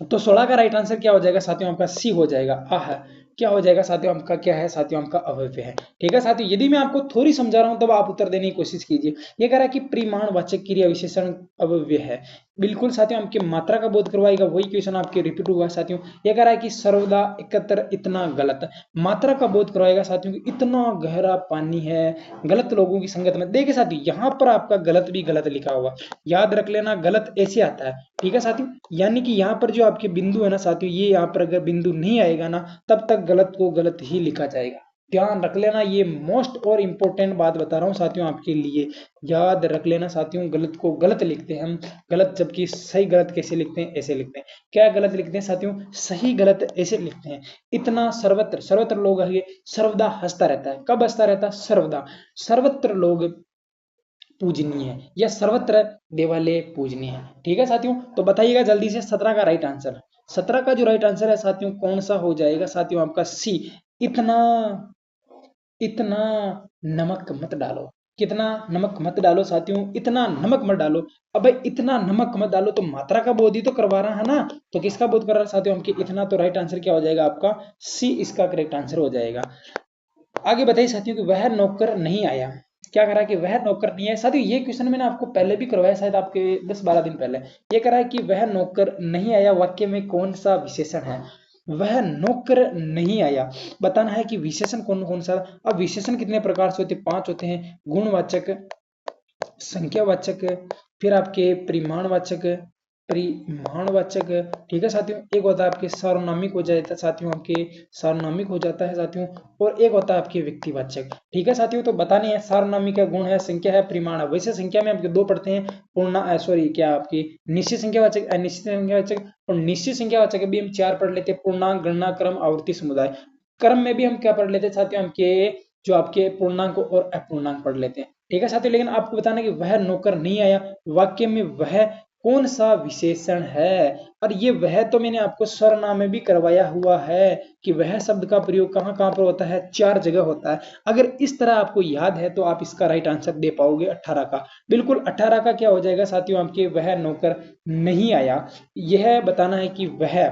तो 16 का राइट आंसर क्या हो जाएगा साथियों, आपका सी हो जाएगा। आह, क्या हो जाएगा साथियों आपका, क्या है साथियों आपका अव्यय है। ठीक है साथियों, यदि मैं आपको थोड़ी समझा रहा हूं तब आप उत्तर देने की कोशिश कीजिए। ये कह रहा है कि परिमाणवाचक क्रिया विशेषण अव्यय है। बिल्कुल साथियों, आपकी मात्रा का बोध करवाएगा, वही क्वेश्चन आपके रिपीट होगा साथियों। ये कह रहा है कि सर्वदा एकत्र इतना गलत, मात्रा का बोध करवाएगा साथियों कि इतना गहरा पानी है गलत लोगों की संगत में। देखिए साथियों, यहाँ पर आपका गलत भी गलत लिखा हुआ, याद रख लेना, गलत ऐसे आता है। ठीक है साथियों, यानी कि यहाँ पर जो आपके बिंदु है ना साथियों, ये यहाँ पर अगर बिंदु नहीं आएगा ना, तब तक गलत को गलत ही लिखा जाएगा। ध्यान रख लेना, ये मोस्ट और इंपॉर्टेंट बात बता रहा हूँ साथियों आपके लिए। याद रख लेना साथियों, गलत को गलत लिखते हैं हम, गलत, जबकि सही गलत कैसे लिखते हैं, ऐसे लिखते हैं। क्या गलत लिखते हैं साथियों, सही गलत ऐसे लिखते हैं। इतना सर्वत्र, सर्वत्र लोग है, सर्वदा हंसता रहता है। कब हंसता रहता है, सर्वदा। सर्वत्र लोग पूजनीय है, या सर्वत्र देवालय पूजनीय है। ठीक है साथियों, तो बताइएगा जल्दी से 17 का राइट आंसर। 17 का जो राइट आंसर है साथियों, कौन सा हो जाएगा साथियों, आपका सी। इतना, इतना नमक मत डालो। कितना नमक मत डालो साथियों, इतना नमक मत डालो। अब इतना नमक मत डालो तो मात्रा का बोध ही तो करवा रहा है ना। तो किसका बोध कर रहा है साथियों, हमके इतना। तो राइट आंसर क्या हो जाएगा आपका, सी इसका करेक्ट आंसर हो जाएगा। आगे बताइए साथियों कि वह नौकर नहीं आया। क्या कह रहा है कि वह नौकर नहीं आया साथियों, ये क्वेश्चन मैंने आपको पहले भी करवाया शायद आपके 10-12 दिन पहले। ये कह रहा है कि वह नौकर नहीं आया, वाक्य में कौन सा विशेषण है, वह नौकर नहीं आया। बताना है कि विशेषण कौन कौन सा। अब विशेषण कितने प्रकार से होते हैं, 5 होते हैं। गुणवाचक, संख्यावाचक, फिर आपके परिमाणवाचक, परिमाणवाचक, ठीक है साथियों। एक होता है आपके सार्वनामिक हो जाता है साथियों, आपके सार्वनामिक हो जाता है साथियों, और एक होता है आपके व्यक्तिवाचक, ठीक है साथियों। तो बताने हैं, सार्वनामिक का गुण है, संख्या है, परिमाण है। वैसे संख्या में आपके दो पढ़ते हैं, पूर्ण सॉरी क्या आपकी निश्चित संख्यावाचक, अनिश्चित संख्यावाचक, और निश्चित संख्यावाचक भी हम चार पढ़ लेते हैं, पूर्णांक, गणना, क्रम, आवर्ती, समुदाय। क्रम में भी हम क्या पढ़ लेते हैं साथियों, आपके जो आपके पूर्णांक और अपूर्णांक पढ़ लेते हैं, ठीक है साथियों। लेकिन आपको बताना कि वह नौकर नहीं आया, वाक्य में वह कौन सा विशेषण है, और ये वह तो मैंने आपको सर्वनाम में भी करवाया हुआ है कि वह शब्द का प्रयोग कहाँ कहाँ पर होता है, चार जगह होता है। अगर इस तरह आपको याद है तो आप इसका राइट आंसर दे पाओगे 18 का। बिल्कुल 18 का क्या हो जाएगा साथियों, आपके वह नौकर नहीं आया, यह बताना है कि वह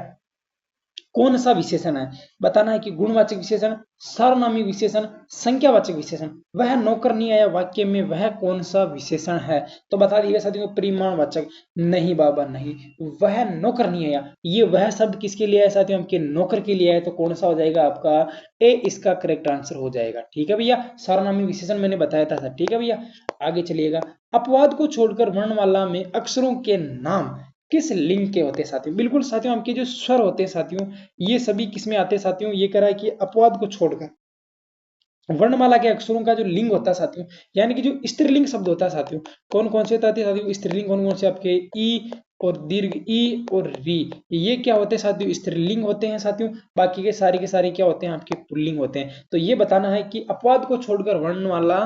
कौन सा विशेषण है, बताना है कि गुणवाचक विशेषण, सार्वनामिक विशेषण, संख्यावाचक विशेषण। वह नौकर नहीं आया वाक्य में वह कौन सा विशेषण है, तो बता दिएगा साथियों परिमाणवाचक। नहीं बाबा नहीं, वह नौकर नहीं आया, ये वह शब्द किसके लिए आया साथियों, आपके नौकर के लिए आया, तो कौन सा हो जाएगा आपका ए, इसका करेक्ट आंसर हो जाएगा, ठीक है भैया। सार्वनामिक विशेषण मैंने बताया था सर, ठीक है भैया। आगे चलिएगा, अपवाद को छोड़कर वर्णमाला में अक्षरों के नाम किस लिंग के होते हैं साथियों। बिल्कुल साथियों, आपके जो स्वर होते हैं साथियों, ये सभी किसमें आते हैं साथियों, ये कह रहा है कि अपवाद को छोड़कर वर्णमाला के अक्षरों का जो लिंग होता है साथियों, यानी कि जो स्त्रीलिंग शब्द होता है साथियों, कौन कौन से होते हैं साथियों स्त्रीलिंग, कौन कौन से आपके ई और दीर्घ ई और री, ये क्या होते हैं साथियों, स्त्रीलिंग होते हैं साथियों। बाकी के सारे क्या होते हैं, आपके पुल्लिंग होते हैं। तो ये बताना है कि अपवाद को छोड़कर वर्णमाला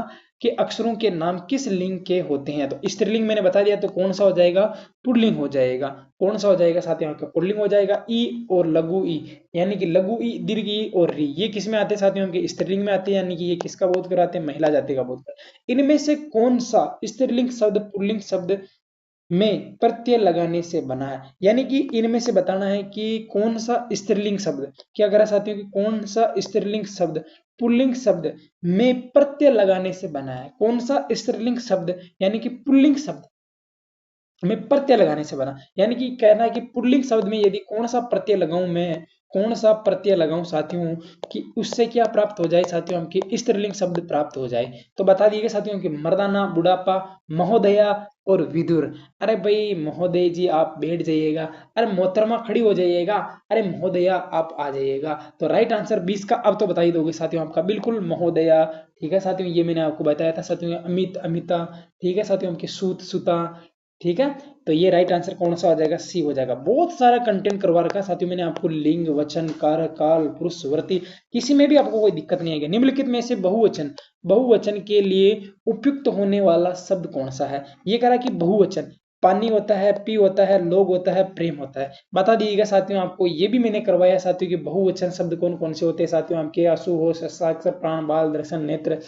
के अक्षरों के नाम किस लिंग के होते हैं, तो स्त्रीलिंग मैंने बता दिया, तो कौन सा हो जाएगा, पुल्लिंग हो जाएगा। कौन सा हो जाएगा साथियों, आपका पुल्लिंग हो जाएगा। ई और लघु ई, यानी कि लघु ई, दीर्घ ई और री, ये किस में आते हैं साथियों, के स्त्रीलिंग में आते हैं, यानी कि ये किसका बोध कराते हैं, महिला जाति का बोध कराते हैं। इनमें से कौन सा स्त्रीलिंग शब्द पुल्लिंग शब्द में प्रत्यय लगाने से बना है, यानी कि इनमें से बताना है कि कौन सा स्त्रीलिंग शब्द क्या करा साथियों, कि कौन सा स्त्रीलिंग शब्द पुल्लिंग शब्द में प्रत्यय लगाने से बना है, कौन सा स्त्रीलिंग शब्द यानी कि पुल्लिंग शब्द में प्रत्यय लगाने से बना, यानी कि कहना है कि पुल्लिंग शब्द में यदि कौन सा प्रत्यय लगाऊं मैं, कौन सा प्रत्यय लगाऊं साथियों कि उससे क्या प्राप्त हो जाए साथियों, हमके स्त्रीलिंग शब्द प्राप्त हो जाए। तो बता दिएगा साथियों कि मर्दाना, बुढ़ापा, महोदया और विदुर। अरे भाई महोदय जी आप बैठ जाइएगा, अरे मोहतरमा खड़ी हो जाइएगा, अरे महोदया आप आ जाइएगा। तो राइट आंसर 20 का अब तो बता ही दोगे साथियों, आपका बिल्कुल महोदया, ठीक है साथियों। ये मैंने आपको बताया था साथियों, अमित अमिता, ठीक है साथियों, उनके सूत सुता, ठीक है। तो ये राइट आंसर कौन सा हो जाएगा, सी हो जाएगा। बहुत सारा कंटेंट करवा रखा है साथियों मैंने आपको, लिंग, वचन, कारक, काल, पुरुष, वर्ती, किसी में भी आपको कोई दिक्कत नहीं आएगी। निम्नलिखित में से बहुवचन, बहुवचन के लिए उपयुक्त होने वाला शब्द कौन सा है, ये कह रहा है कि बहुवचन पानी होता है, पी होता है, लोग होता है, प्रेम होता है। बता दीजिएगा साथियों, आपको ये भी मैंने करवाया साथियों कि बहुवचन शब्द कौन कौन से होते हैं साथियों, आपके आंसू, होश, हस्ताक्षर, प्राण, बाल, दर्शन, नेत्र,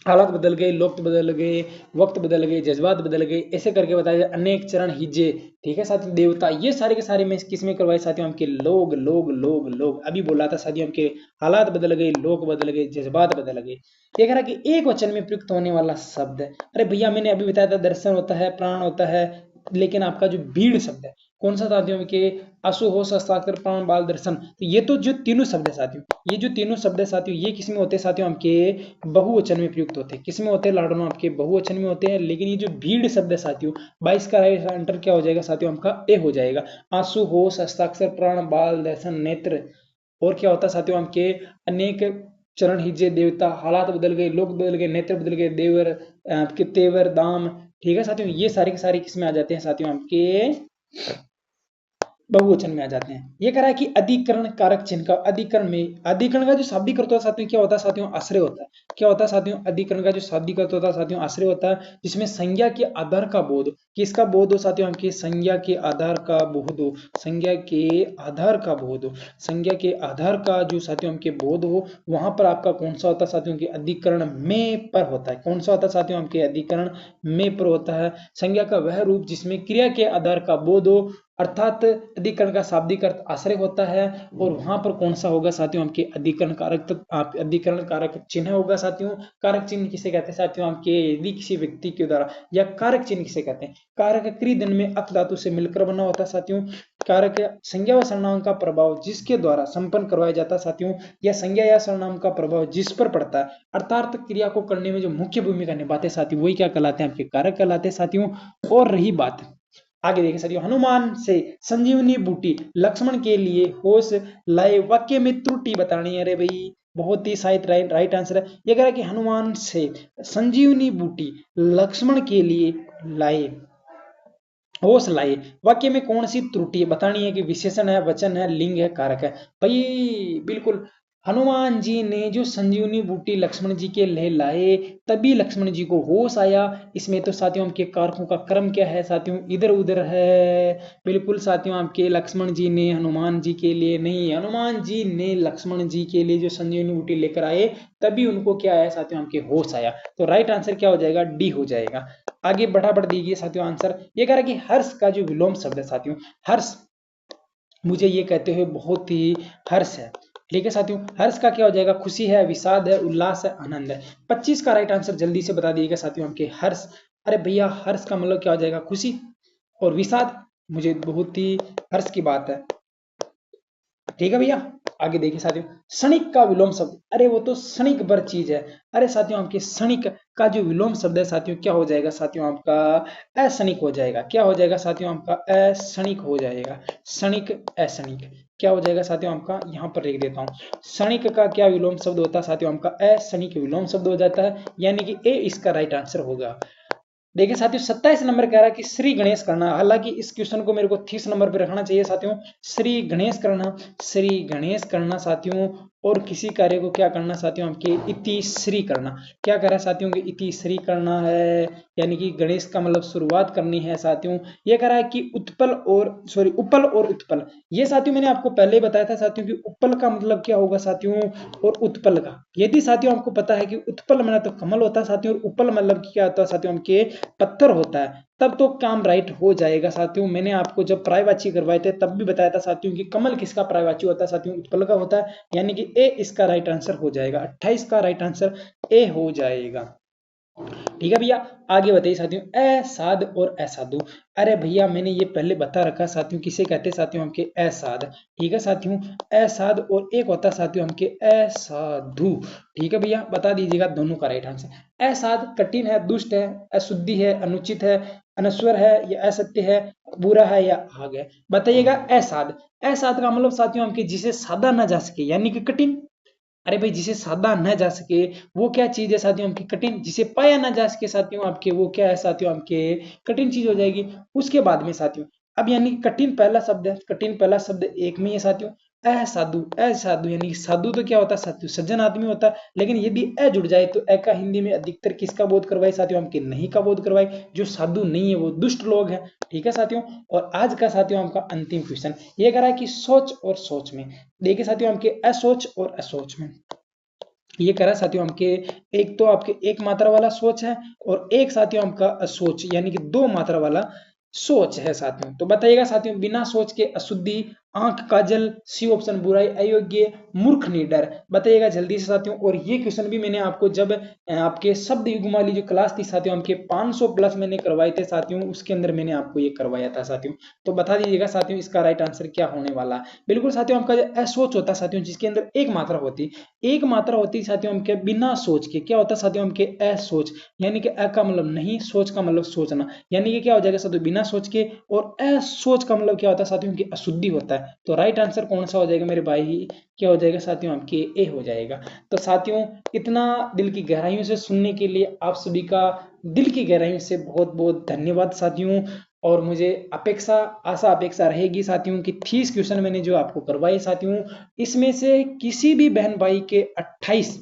हालात बदल गए, लोग बदल गए, वक्त बदल गए, जज्बात बदल गए, ऐसे करके बताया जाए। अनेक, चरण, हिज्जे, ठीक है साथियों, देवता, ये सारे के सारे में किस में करवाए साथियों, हमके लोग लोग लोग लोग, अभी बोला था साथियों, हमके हालात बदल गए, लोग बदल गए, जज्बात बदल गए। ये कह रहा कि एक वचन में प्रयुक्त होने वाला शब्द, अरे भैया मैंने अभी बताया था दर्शन होता है, प्राण होता है, लेकिन आपका जो भीड़ शब्द है कौन सा साथियों के, आंसू, होश, हस्ताक्षर, प्राण, बाल, दर्शन, तो ये तो जो तीनों शब्द है साथियों, ये जो तीनों शब्द है साथियों, ये किस में होते हैं साथियों, आपके बहुवचन में प्रयुक्त होते हैं। किस में होते हैं लाडनो, आपके बहुवचन में होते हैं। लेकिन ये जो भीड़ शब्द है साथियों, 22 का राइट आंसर क्या हो जाएगा साथियों, आपका ए हो जाएगा। आंसू, होश, हस्ताक्षर, प्राण, बाल, दर्शन, नेत्र, और क्या होता है साथियों, आपके अनेक, चरण, हिज्जे, देवता, हालात बदल गए, लोग बदल गए, नेत्र बदल गए, देवर, आपके तेवर, दाम, ठीक है साथियों। ये सारे के सारे किस में आ जाते हैं साथियों, आपके बहुवचन में आ जाते हैं। ये कह रहा है कि अधिकरण कारक चिन्ह का, अधिकरण में, अधिकरण का जो शाब्दिक अर्थ होता है साथियों क्या होता है साथियों, आश्रय होता है। क्या होता है साथियों, अधिकरण का जो शाब्दिक अर्थ होता है साथियों आश्रय होता है, जिसमें संज्ञा के आधार का बोध, किसका बोध हो साथियों, हमके संज्ञा के आधार का बोध हो, संज्ञा के आधार का बोध हो, संज्ञा के आधार का जो साथियों हमके बोध हो, वहां पर आपका कौन सा होता है साथियों के अधिकरण में पर होता है। कौन सा होता है साथियों, हमके अधिकरण में पर होता है। संज्ञा का वह रूप जिसमें क्रिया के आधार का बोध हो, अर्थात अधिकरण का शाब्दिक अर्थ आश्रय होता है, और वहां पर कौन सा होगा साथियों, आपके अधिकरण कारक, आप अधिकरण कारक चिन्ह होगा साथियों। कारक चिन्ह किसे कहते हैं साथियों, आपके यदि किसी व्यक्ति के द्वारा, या कारक चिन्ह किसे कहते हैं, कारक क्रियन में अक धातु से मिलकर बना होता है साथियों। कारक संज्ञा व सर्वनाम का प्रभाव जिसके द्वारा संपन्न करवाया जाता है साथियों, या संज्ञा या सर्वनाम का प्रभाव जिस पर पड़ता है, अर्थात क्रिया को करने में जो मुख्य भूमिका निभाते हैं साथियों, वही क्या कहलाते हैं, आपके कारक कहलाते हैं साथियों। और रही बात आगे देखिए साथियों, हनुमान से संजीवनी बूटी लक्ष्मण के लिए होश लाए, वाक्य में त्रुटि बतानी है। अरे भाई बहुत ही शायद राइट आंसर है। ये कह रहा है कि हनुमान से संजीवनी बूटी लक्ष्मण के लिए लाए, होश लाए, वाक्य में कौन सी त्रुटि बतानी है कि विशेषण है, वचन है, लिंग है, कारक है। भाई बिल्कुल, हनुमान जी ने जो संजीवनी बूटी लक्ष्मण जी के लिए लाए तभी लक्ष्मण जी को होश आया। इसमें तो साथियों आपके कारकों का क्रम क्या है साथियों, इधर उधर है। बिल्कुल साथियों, आपके लक्ष्मण जी ने हनुमान जी के लिए नहीं, हनुमान जी ने लक्ष्मण जी के लिए जो संजीवनी बूटी लेकर आए तभी उनको क्या आया साथियों, आपके होश आया। तो राइट आंसर क्या हो जाएगा, डी हो जाएगा। आगे बढ़ा दीजिए साथियों आंसर। ये कह रहा है कि हर्ष का जो विलोम शब्द है साथियों, हर्ष मुझे ये कहते हुए बहुत ही हर्ष है। ठीक है साथियों, हर्ष का क्या हो जाएगा, खुशी है, विषाद है, उल्लास है, आनंद है। 25 का राइट आंसर जल्दी से बता दीजिएगा साथियों आपके, हर्ष। अरे भैया हर्ष का मतलब क्या हो जाएगा, खुशी। और विषाद, मुझे बहुत ही हर्ष की बात है। ठीक है भैया, आगे देखिए साथियों, क्षणिक का विलोम शब्द, अरे वो तो क्षणिक भर चीज है। अरे साथियों आपके क्षणिक का जो विलोम शब्द है साथियों क्या हो जाएगा साथियों, आपका अक्षणिक हो जाएगा। क्या हो जाएगा साथियों, आपका अक्षणिक हो जाएगा। क्षणिक अक्षणिक क्या हो जाएगा साथियों आपका, यहाँ पर लिख देता हूँ। क्षणिक का क्या विलोम शब्द होता है साथियों, आपका अक्षणिक विलोम शब्द हो जाता है, यानी कि ए इसका राइट आंसर होगा। देखिए साथियों 27 नंबर कह रहा है कि श्री गणेश करना, हालांकि इस क्वेश्चन को मेरे को 30 नंबर पे रखना चाहिए साथियों। श्री गणेश करना, श्री गणेश करना साथियों, और किसी कार्य को क्या करना साथियों, आपके इति श्री करना। क्या कह रहा है साथियों के इति श्री करना है, यानी कि गणेश का मतलब शुरुआत करनी है साथियों। ये कह रहा है कि उत्पल और सॉरी उपल और उत्पल, ये साथियों मैंने आपको पहले ही बताया था साथियों कि उपल का मतलब क्या होगा साथियों, और उत्पल का। यदि साथियों आपको पता है कि उत्पल मतलब तो कमल होता है साथियों, और उपल मतलब क्या होता है साथियों, आपके पत्थर होता है, तब तो काम राइट हो जाएगा साथियों। मैंने आपको जब पर्यायवाची करवाए थे तब भी बताया था साथियों कि कमल किसका पर्यायवाची होता है साथियों, उत्पल का होता है, यानी कि ए इसका राइट आंसर हो जाएगा। 28 का राइट आंसर ए हो जाएगा। ठीक है भैया, आगे बताइए साथियों, असाध और असाधु। अरे भैया मैंने ये पहले बता रखा साथियों, किसे कहते हैं साथियों, हमके असाध। ठीक है साथियों, असाध और एक होता है साथियों हमके असाधु। ठीक है भैया, बता दीजिएगा दोनों का राइट आंसर। असाध कठिन है, दुष्ट है, अशुद्धि है, अनुचित है, अनश्वर है या असत्य है, बुरा है या आग है। बताइएगा असाध। असाध का मतलब साथियों हमके जिसे साधा ना जा सके, यानी कि कठिन। अरे भाई जिसे साधा न जा सके वो क्या चीज है साथियों, आपकी कठिन। जिसे पाया ना जा सके साथियों आपके, वो क्या है साथियों, आपके कठिन चीज हो जाएगी। उसके बाद में साथियों, अब यानी कठिन पहला शब्द है, कठिन पहला शब्द एक में ही है साथियों। असाधु, असाधु यानी कि साधु तो क्या होता है साथियों, सज्जन आदमी होता है, लेकिन यदि अ जुड़ जाए तो अ का हिंदी में अधिकतर किसका बोध करवाए साथियों, हमके नहीं का बोध करवाए। जो साधु नहीं है वो दुष्ट लोग हैं। ठीक है साथियों, और आज का साथियों आपका अंतिम क्वेश्चन ये कह रहा है कि सोच और सोच में। देखिए साथियों आपके असोच और असोच में ये कह रहा है साथियों आपके, एक तो आपके एक मात्रा वाला सोच है, और एक साथियों आपका असोच यानी कि दो मात्रा वाला सोच है साथियों। तो बताइएगा साथियों, बिना सोच के अशुद्धि, आंख काजल, सी ऑप्शन बुराई, अयोग्य, मूर्ख, निडर। बताइएगा जल्दी से साथियों। और ये क्वेश्चन भी मैंने आपको जब आपके शब्द युग्म वाली जो क्लास थी साथियों, आपके 500 प्लस मैंने करवाए थे साथियों, उसके अंदर मैंने आपको ये करवाया था साथियों। तो बता दीजिएगा साथियों इसका राइट आंसर क्या होने वाला है। बिल्कुल साथियों, आपका जो असोच होता है साथियों, जिसके अंदर एक मात्रा होती, एक मात्रा होती साथियों हमके बिना सोच के, क्या होता साथियों हमके असोच, यानी कि अ का मतलब नहीं, सोच का मतलब सोचना, यानी कि क्या हो जाएगा साथियों, बिना सोच के। और असोच का मतलब क्या होता है साथियों, की अशुद्धि होता है। तो राइट आंसर कौन सा हो जाएगा मेरे भाई, क्या हो जाएगा साथियों, आपके ए हो जाएगा। तो साथियों इतना दिल की गहराइयों से सुनने के लिए आप सभी का दिल की गहराइयों से बहुत बहुत धन्यवाद साथियों। और मुझे अपेक्षा आशा अपेक्षा रहेगी साथियों कि 30 क्वेश्चन मैंने जो आपको करवाए साथियों, इसमें से किसी भी बहन भाई के 28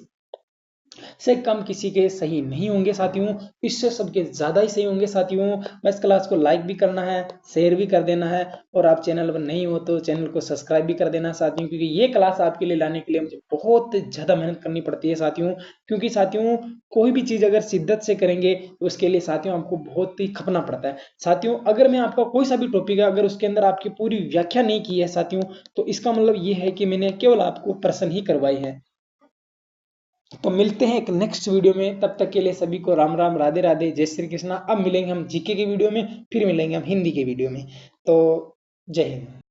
से कम किसी के सही नहीं होंगे साथियों, इससे सबके ज्यादा ही सही होंगे साथियों। बस क्लास को लाइक भी करना है, शेयर भी कर देना है, और आप चैनल पर नहीं हो तो चैनल को सब्सक्राइब भी कर देना साथियों, क्योंकि ये क्लास आपके लिए लाने के लिए मुझे बहुत ज्यादा मेहनत करनी पड़ती है साथियों। क्योंकि साथियों कोई भी चीज अगर शिद्दत से करेंगे तो उसके लिए साथियों आपको बहुत ही खपना पड़ता है साथियों। अगर मैं आपका कोई सा भी टॉपिक है, अगर उसके अंदर आपकी पूरी व्याख्या नहीं की है साथियों, तो इसका मतलब ये है कि मैंने केवल आपको प्रश्न ही करवाई है। तो मिलते हैं एक नेक्स्ट वीडियो में, तब तक के लिए सभी को राम राम, राधे राधे, जय श्री कृष्णा। अब मिलेंगे हम जीके की वीडियो में, फिर मिलेंगे हम हिंदी के वीडियो में। तो जय हिंद।